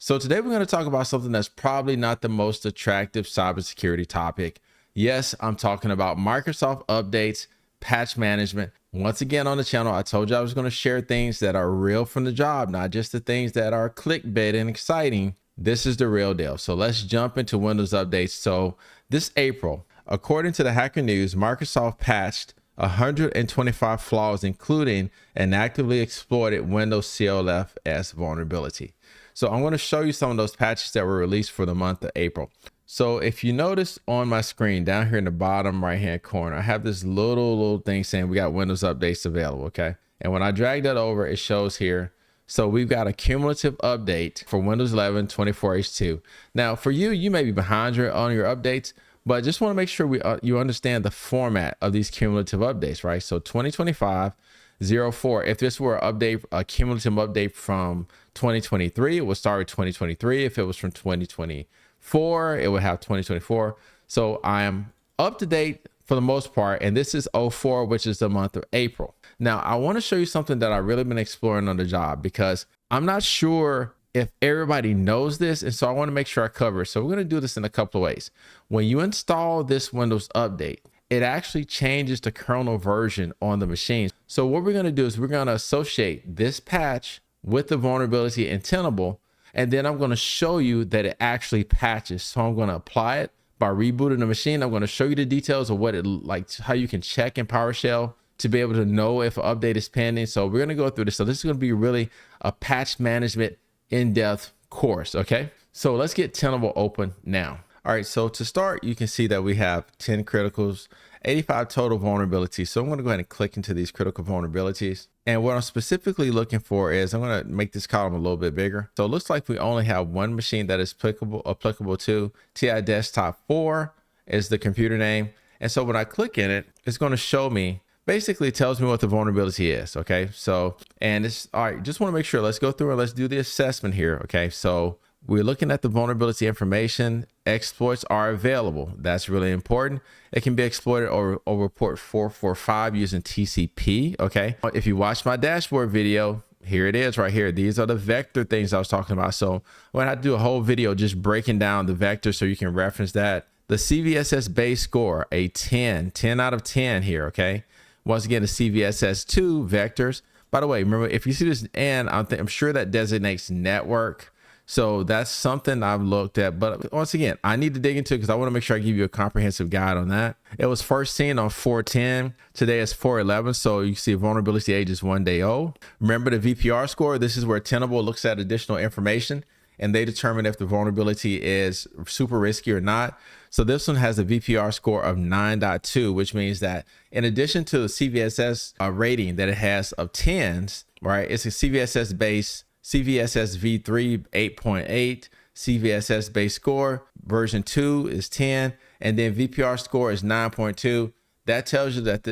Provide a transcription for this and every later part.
So today we're going to talk about something that's probably not the most attractive cybersecurity topic. Yes, I'm talking about Microsoft updates, patch management. Once again on the channel, I told you I was going to share things that are real from the job, not just the things that are clickbait and exciting. This is the real deal. So let's jump into Windows updates. So this April, according to the Hacker News, Microsoft patched 125 flaws, including an actively exploited Windows CLFS vulnerability. So I'm going to show you some of those patches that were released for the month of April. So if you notice on my screen down here in the bottom right hand corner, I have this little thing saying we got Windows updates available. Okay. And when I drag that over, it shows here. So we've got a cumulative update for Windows 11 24H2. Now for you, you may be behind on your updates, but I just want to make sure you understand the format of these cumulative updates, right? So 2025-04, if this were a cumulative update from 2023, it would start with 2023. If it was from 2024, it would have 2024. So I am up to date for the most part. And this is 04, which is the month of April. Now, I want to show you something that I've really been exploring on the job because I'm not sure if everybody knows this. And so I want to make sure I cover it. So we're going to do this in a couple of ways. When you install this Windows update, it actually changes the kernel version on the machine. So what we're going to do is we're going to associate this patch with the vulnerability in Tenable. And then I'm going to show you that it actually patches. So I'm going to apply it by rebooting the machine. I'm going to show you the details of what it like, how you can check in PowerShell to be able to know if an update is pending. So we're going to go through this. So this is going to be really a patch management in-depth course. Okay. So let's get Tenable open now. All right, so to start, you can see that we have 10 criticals, 85 total vulnerabilities. So I'm going to go ahead and click into these critical vulnerabilities. And what I'm specifically looking for is I'm going to make this column a little bit bigger. So it looks like we only have one machine that is applicable to. TI Desktop 4 is the computer name. And so when I click in it, it's going to show me, basically it tells me what the vulnerability is. Okay, so, and it's all right, just want to make sure, let's go through and let's do the assessment here. Okay, so we're looking at the vulnerability information. Exploits are available. That's really important. It can be exploited over port 445 using TCP. Okay. If you watch my dashboard video, here it is right here. These are the vector things I was talking about. So I'm going to have to do a whole video just breaking down the vectors so you can reference that. The CVSS base score, a 10 out of 10 here. Okay. Once again, the CVSS2 vectors. By the way, remember, if you see this N, I'm sure that designates network. So that's something I've looked at, but once again, I need to dig into it because I want to make sure I give you a comprehensive guide on that. It was first seen on 410. Today it's 411. So you see vulnerability age is 1 day old. Remember the VPR score. This is where Tenable looks at additional information and they determine if the vulnerability is super risky or not. So this one has a VPR score of 9.2, which means that in addition to the CVSS rating that it has of 10s, right? It's a CVSS base CVSS v3 8.8, CVSS base score version 2 is 10, and then VPR score is 9.2. That tells you that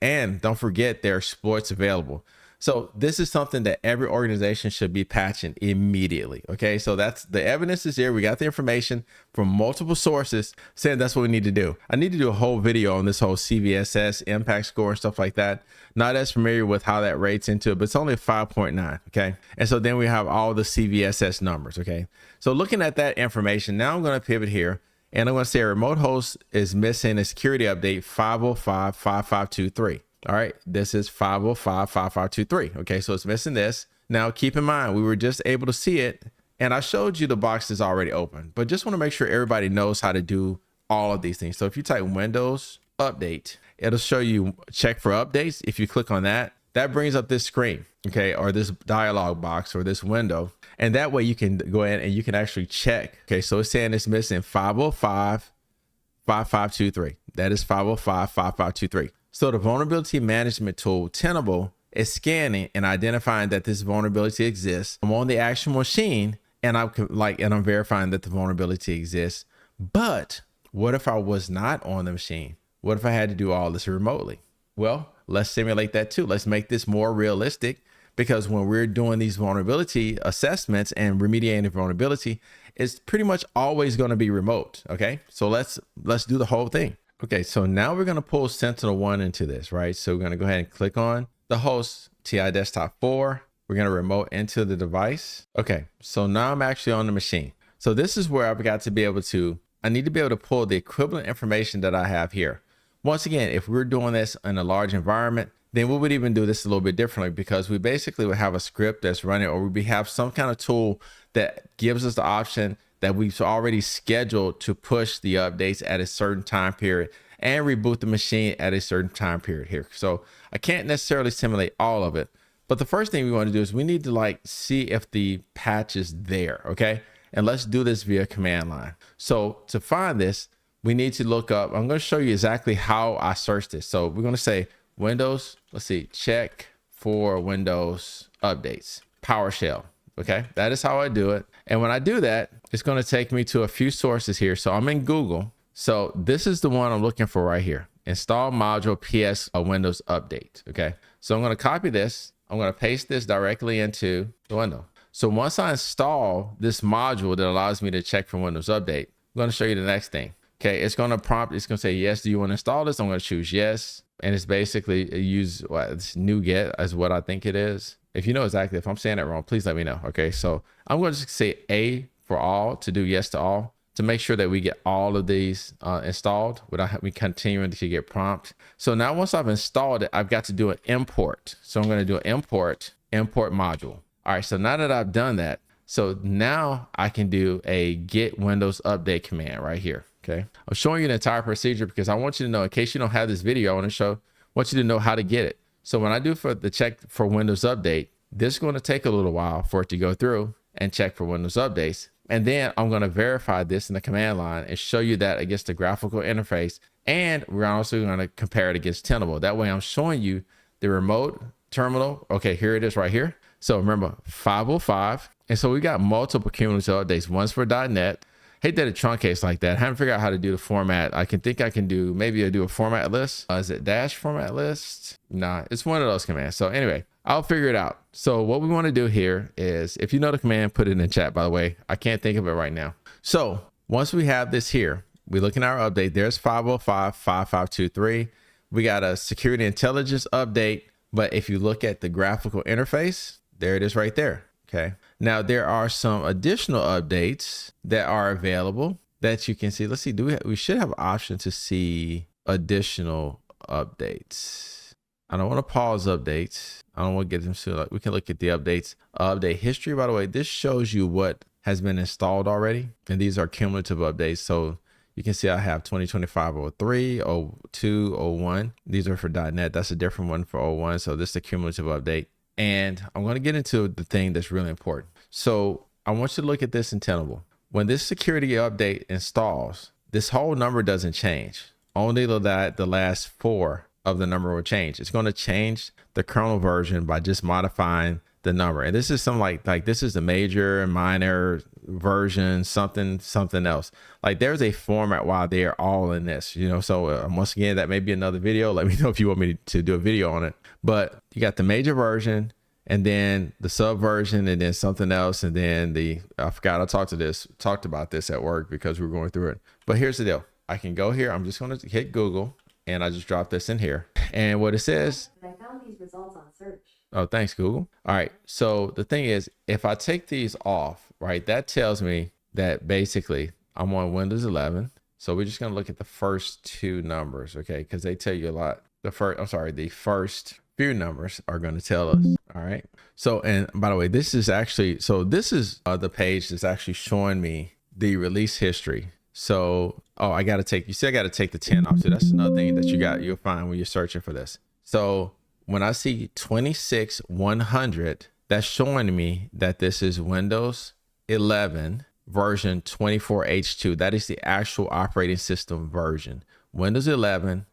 and don't forget there are exploits available. So this is something that every organization should be patching immediately. Okay, so that's the evidence is here. We got the information from multiple sources saying that's what we need to do. I need to do a whole video on this whole CVSS impact score and stuff like that. Not as familiar with how that rates into it, but it's only a 5.9. Okay, and so then we have all the CVSS numbers. Okay, so looking at that information, now I'm going to pivot here. And I'm going to say a remote host is missing a security update 505.5523. All right, this is 505.5523. Okay, so it's missing this. Now, keep in mind, we were just able to see it, and I showed you the box is already open, but just want to make sure everybody knows how to do all of these things. So if you type Windows Update, it'll show you check for updates. If you click on that, that brings up this screen, okay, or this dialog box or this window. And that way you can go ahead and you can actually check. Okay, so it's saying it's missing 505.5523. That is 505.5523. So the vulnerability management tool, Tenable, is scanning and identifying that this vulnerability exists. I'm on the actual machine and I'm verifying that the vulnerability exists. But what if I was not on the machine? What if I had to do all this remotely? Well, let's simulate that too. Let's make this more realistic, because when we're doing these vulnerability assessments and remediating vulnerability, it's pretty much always going to be remote. Okay, so let's do the whole thing. Okay, so now we're going to pull Sentinel-1 into this, right? So we're going to go ahead and click on the host, TI Desktop 4. We're going to remote into the device. Okay, so now I'm actually on the machine. So this is where I've got to be able to, I need to be able to pull the equivalent information that I have here. Once again, if we're doing this in a large environment, then we would even do this a little bit differently, because we basically would have a script that's running, or we have some kind of tool that gives us the option that we've already scheduled to push the updates at a certain time period and reboot the machine at a certain time period here. So I can't necessarily simulate all of it, but the first thing we want to do is we need to like see if the patch is there. Okay. And let's do this via command line. So to find this, we need to look up, I'm going to show you exactly how I search this. So we're going to say Windows, let's see, check for Windows updates, PowerShell. Okay, that is how I do it. And when I do that, it's going to take me to a few sources here. So I'm in Google. So this is the one I'm looking for right here. Install module PS Windows update. Okay, so I'm going to copy this. I'm going to paste this directly into the window. So once I install this module that allows me to check for Windows update, I'm going to show you the next thing. Okay, it's going to prompt, it's going to say, yes, do you want to install this? I'm going to choose yes. And it's basically use this NuGet as what I think it is. If you know exactly, if I'm saying it wrong, please let me know. Okay, so I'm going to just say A for all, to do yes to all, to make sure that we get all of these installed without me continuing to get prompt. So now once I've installed it, I've got to do an import. So I'm going to do an import module. All right, so now that I've done that, so now I can do a get Windows update command right here. Okay, I'm showing you the entire procedure because I want you to know, in case you don't have this video, want you to know how to get it. So when I do for the check for Windows update, this is going to take a little while for it to go through and check for Windows updates. And then I'm going to verify this in the command line and show you that against the graphical interface. And we're also going to compare it against Tenable. That way I'm showing you the remote terminal. Okay, here it is right here. So remember 505. And so we got multiple cumulative updates. One's for .NET. Hate that it truncates like that. I haven't figured out how to do the format. I can do, maybe I do a format list. Is it dash format list? Nah, it's one of those commands. So anyway, I'll figure it out. So what we want to do here is, if you know the command, put it in the chat, by the way. I can't think of it right now. So once we have this here, we look in our update. There's 505.5523. We got a security intelligence update. But if you look at the graphical interface, there it is right there. Okay. Now there are some additional updates that are available that you can see. Let's see. We should have an option to see additional updates. I don't want to pause updates. I don't want to get them to, we can look at the updates. Update history, by the way, this shows you what has been installed already. And these are cumulative updates. So you can see I have 2025-03, 02, 01. These are for .NET. That's a different one for 01. So this is a cumulative update. And I'm going to get into the thing that's really important. So I want you to look at this in Tenable. When this security update installs, this whole number doesn't change. Only the last 4 of the number will change. It's going to change the kernel version by just modifying the number. And this is something like this is the major and minor version, something else. Like there's a format while they are all in this, you know. So once again, that may be another video. Let me know if you want me to do a video on it. But you got the major version, and then the sub version, and then something else, and then I forgot I talked about this at work because we were going through it. But here's the deal. I can go here. I'm just going to hit Google, and I just dropped this in here. And what it says, I found these results on search. Oh, thanks, Google. All right. So the thing is, if I take these off, right, that tells me that basically I'm on Windows 11. So we're just going to look at the first 2 numbers, okay? Because they tell you a lot. The first few numbers are going to tell us. All right. So, and by the way, this is the page that's actually showing me the release history. So, I got to take the 10 off. So that's another thing that you'll find when you're searching for this. So when I see 26.100, that's showing me that this is Windows 11 version 24H2. That is the actual operating system version. Windows 11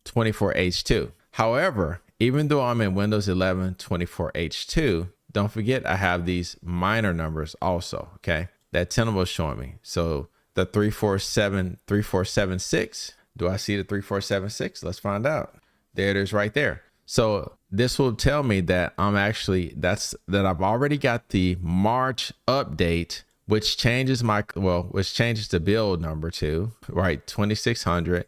24H2. However, even though I'm in Windows 11 24H2, don't forget I have these minor numbers also, okay? That Tenable is showing me. So the 3476, do I see the 3476? Let's find out. There it is right there. So this will tell me that that I've already got the March update, which changes the build number to, right, 2600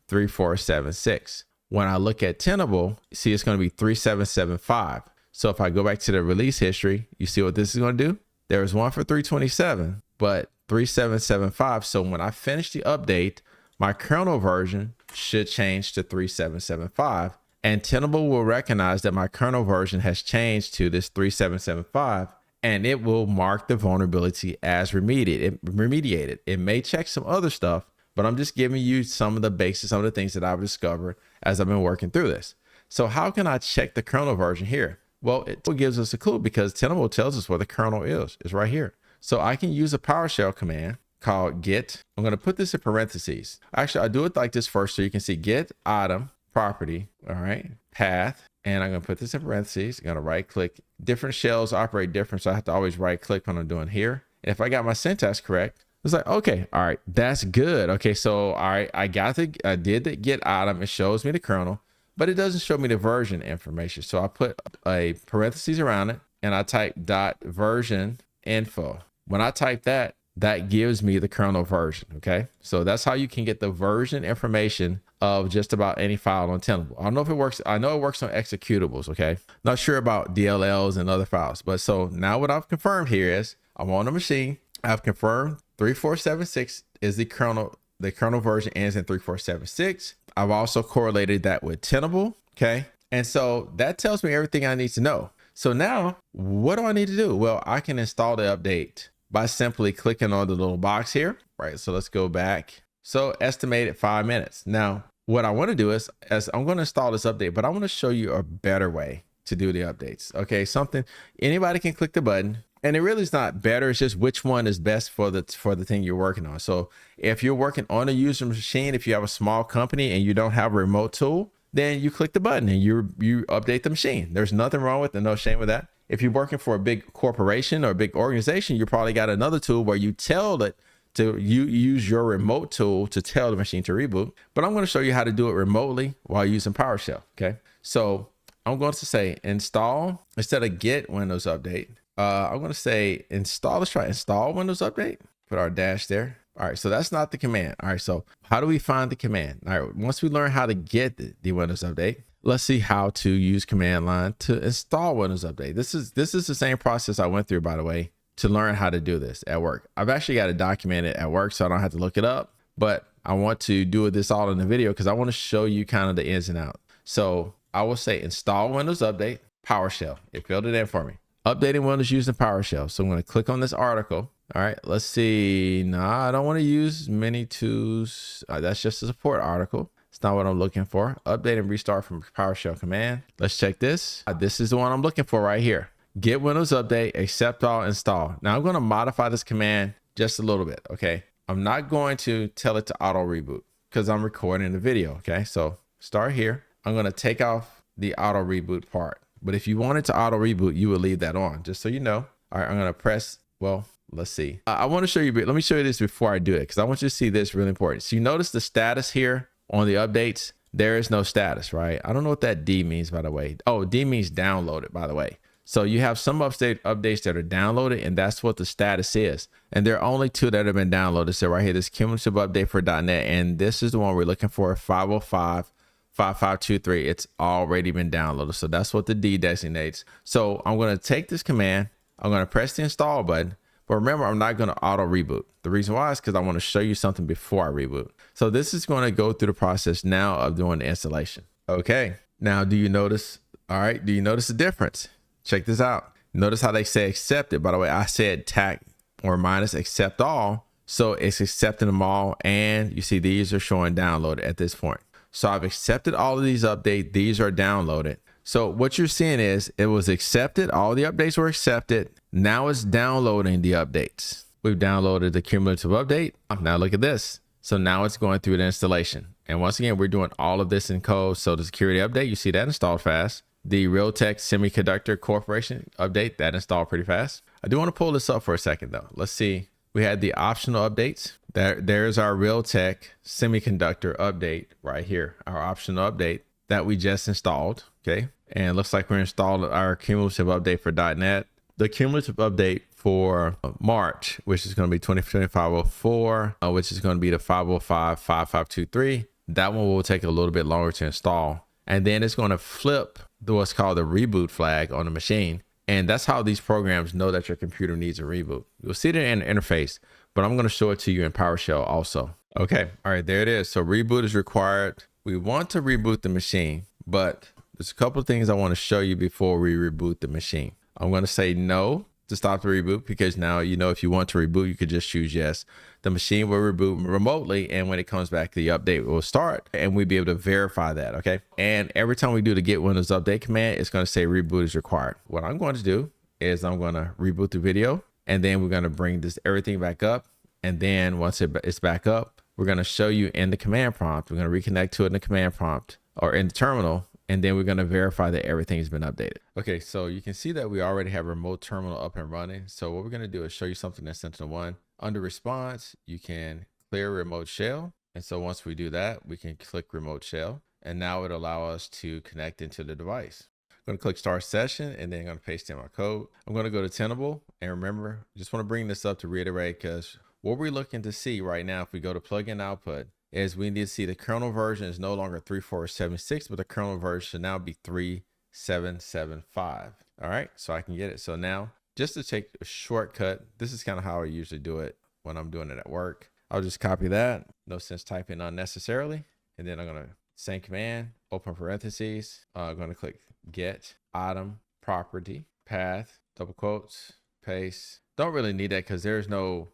3476. When I look at Tenable, see it's going to be 3775. So if I go back to the release history, you see what this is going to do? There was one for 327, but 3775. So when I finish the update, my kernel version should change to 3775. And Tenable will recognize that my kernel version has changed to this 3775, and it will mark the vulnerability as remediated. It may check some other stuff, but I'm just giving you some of the basics, some of the things that I've discovered as I've been working through this. So how can I check the kernel version here? Well, it gives us a clue because Tenable tells us where the kernel is. It's right here. So I can use a PowerShell command called get. I'm going to put this in parentheses. Actually, I'll do it like this first so you can see get item property. All right. Path. And I'm going to put this in parentheses. I'm going to right click. Different shells operate different. So I have to always right click when I'm doing here. And if I got my syntax correct, it's like, okay, all right, that's good. Okay. So, all right, I did the get item. It shows me the kernel, but it doesn't show me the version information. So I put a parentheses around it and I type .version info. When I type that, that gives me the kernel version. Okay. So that's how you can get the version information of just about any file on Tenable. I don't know if it works. I know it works on executables. Okay. Not sure about DLLs and other files, but so now what I've confirmed here is I'm on a machine. I've confirmed 3476 is the kernel version ends in 3476. I've also correlated that with Tenable. Okay. And so that tells me everything I need to know. So now what do I need to do? Well, I can install the update by simply clicking on the little box here, right? So let's go back. So estimated 5 minutes. Now, what I want to do is I'm going to install this update, but I want to show you a better way to do the updates. Okay. Something anybody can click the button, and it really is not better. It's just which one is best for the thing you're working on. So if you're working on a user machine, if you have a small company and you don't have a remote tool, then you click the button and you update the machine. There's nothing wrong with it. No shame with that. If you're working for a big corporation or a big organization, you probably got another tool where you tell it to use your remote tool to tell the machine to reboot. But I'm going to show you how to do it remotely while using PowerShell. Okay. So I'm going to say install instead of get Windows Update. I'm going to say install. Let's try install Windows Update. Put our dash there. All right. So that's not the command. All right. So how do we find the command? All right. Once we learn how to get the Windows Update, let's see how to use command line to install Windows Update. This is the same process I went through, by the way, to learn how to do this at work. I've actually got it documented at work, so I don't have to look it up, but I want to do this all in the video because I want to show you kind of the ins and outs. So I will say install Windows Update, PowerShell. It filled it in for me. Updating Windows using PowerShell. So I'm going to click on this article. All right, let's see. No, I don't want to use many tools. That's just a support article. It's not what I'm looking for. Update and restart from PowerShell command. Let's check this. This is the one I'm looking for right here. Get Windows Update, accept all, install. Now I'm going to modify this command just a little bit. Okay. I'm not going to tell it to auto reboot because I'm recording the video. Okay. So start here. I'm going to take off the auto reboot part. But if you wanted to auto reboot, you would leave that on, just so you know. All right. I'm going to press, well, let's see. I want to show you, let me show you this before I do it because I want you to see this really important. So you notice the status here on the updates. There is no status, right? I don't know what that D means, by the way. Oh, D means downloaded, by the way. So you have some updates that are downloaded, and that's what the status is. And there are only two that have been downloaded. So right here, this cumulative update for .NET, and this is the one we're looking for, 505.5523. It's already been downloaded. So that's what the D designates. So I'm going to take this command. I'm going to press the install button. But remember, I'm not going to auto reboot. The reason why is because I want to show you something before I reboot. So this is going to go through the process now of doing the installation. Okay. Now, do you notice? All right. Do you notice the difference? Check this out. Notice how they say accepted. By the way, I said tac or minus accept all. So it's accepting them all. And you see these are showing downloaded at this point. So I've accepted all of these updates. These are downloaded. So what you're seeing is it was accepted. All the updates were accepted. Now it's downloading the updates. We've downloaded the cumulative update. Now look at this. So now it's going through the installation. And once again, we're doing all of this in code. So the security update, you see that installed fast. The Realtek Semiconductor Corporation update, that installed pretty fast. I do want to pull this up for a second though. Let's see. We had the optional updates. There's our Realtek Semiconductor update right here. Our optional update that we just installed. Okay. And it looks like we're installing our cumulative update for .NET. The cumulative update for March, which is going to be 2025-04, which is going to be the 505.5523. That one will take a little bit longer to install. And then it's going to flip what's called the reboot flag on the machine. And that's how these programs know that your computer needs a reboot. You'll see it in the interface, but I'm going to show it to you in PowerShell also. Okay. All right. There it is. So reboot is required. We want to reboot the machine, but there's a couple of things I want to show you before we reboot the machine. I'm going to say no to stop the reboot, because now, if you want to reboot, you could just choose yes. The machine will reboot remotely, and when it comes back, the update will start, and we'll be able to verify that. Okay. And every time we do the get Windows update command, it's going to say reboot is required. What I'm going to do is I'm going to reboot the video, and then we're going to bring everything back up. And then once it's back up, we're going to show you in the command prompt. We're going to reconnect to it in the command prompt or in the terminal. And then we're going to verify that everything has been updated. Okay, so you can see that we already have remote terminal up and running. So what we're going to do is show you something in Sentinel-1. Under response, you can clear remote shell. And so once we do that, we can click remote shell. And now it'll allow us to connect into the device. I'm going to click start session, and then I'm going to paste in my code. I'm going to go to Tenable. And remember, just want to bring this up to reiterate, because what we're looking to see right now, if we go to plugin output, is we need to see the kernel version is no longer 3476, but the kernel version should now be 3775. All right, so I can get it. So now, just to take a shortcut, this is kind of how I usually do it when I'm doing it at work. I'll just copy that. No sense typing unnecessarily. And then I'm going to same command, open parentheses. I'm going to click get item property path, double quotes, paste. Don't really need that because there's no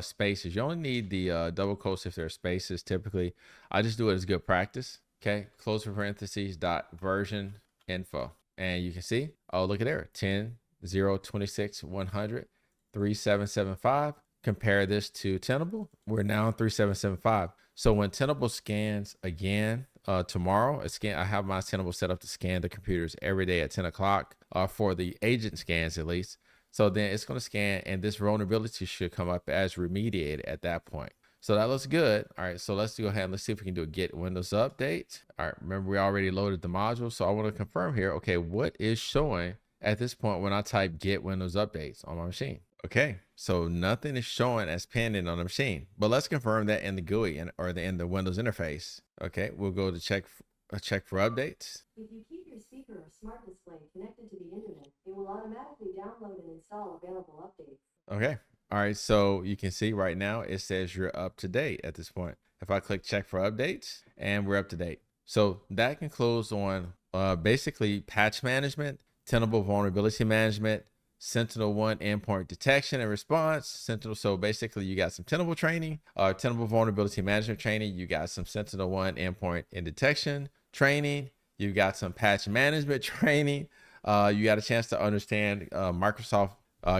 spaces. You only need the double quotes if there are spaces. Typically, I just do it as good practice. Okay, close parentheses dot version info, and you can see, oh, look at there, 10.0.26.100 3775. Compare this to Tenable. We're now on 3775. So when Tenable scans again tomorrow, I have my Tenable set up to scan the computers every day at 10 o'clock for the agent scans at least. So then it's going to scan, and this vulnerability should come up as remediated at that point. So that looks good. All right, so let's go ahead and let's see if we can do a get Windows update. All right, remember we already loaded the module, so I want to confirm here. Okay, what is showing at this point when I type get Windows updates on my machine? Okay, so nothing is showing as pending on the machine, but let's confirm that in the GUI or in the Windows interface. Okay, we'll go to check for updates. If you keep your speaker or smart display connected to the internet, it will automatically download and install available updates. Okay. All right. So you can see right now it says you're up to date at this point. If I click check for updates, and we're up to date. So that concludes on basically patch management, Tenable vulnerability management, Sentinel-1 endpoint detection and response. So basically you got some Tenable training, Tenable vulnerability management training. You got some Sentinel-1 endpoint and detection training. You got some patch management training. You got a chance to understand Microsoft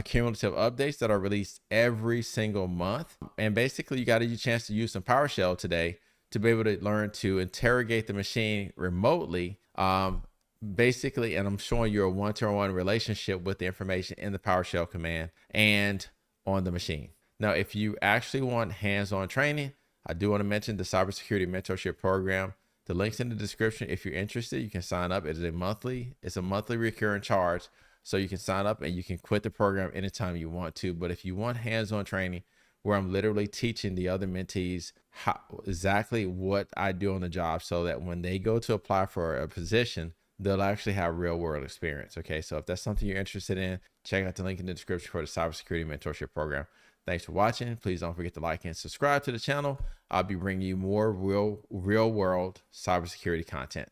cumulative updates that are released every single month. And basically you got a chance to use some PowerShell today to be able to learn to interrogate the machine remotely. Basically, and I'm showing you a one-to-one relationship with the information in the PowerShell command and on the machine. Now, if you actually want hands-on training, I do want to mention the Cybersecurity Mentorship Program. The link's in the description. If you're interested, you can sign up. It's a monthly recurring charge. So you can sign up and you can quit the program anytime you want to. But if you want hands-on training where I'm literally teaching the other mentees exactly what I do on the job, so that when they go to apply for a position, they'll actually have real world experience. Okay, so if that's something you're interested in, check out the link in the description for the Cybersecurity Mentorship Program. Thanks for watching. Please don't forget to like and subscribe to the channel. I'll be bringing you more real world cybersecurity content.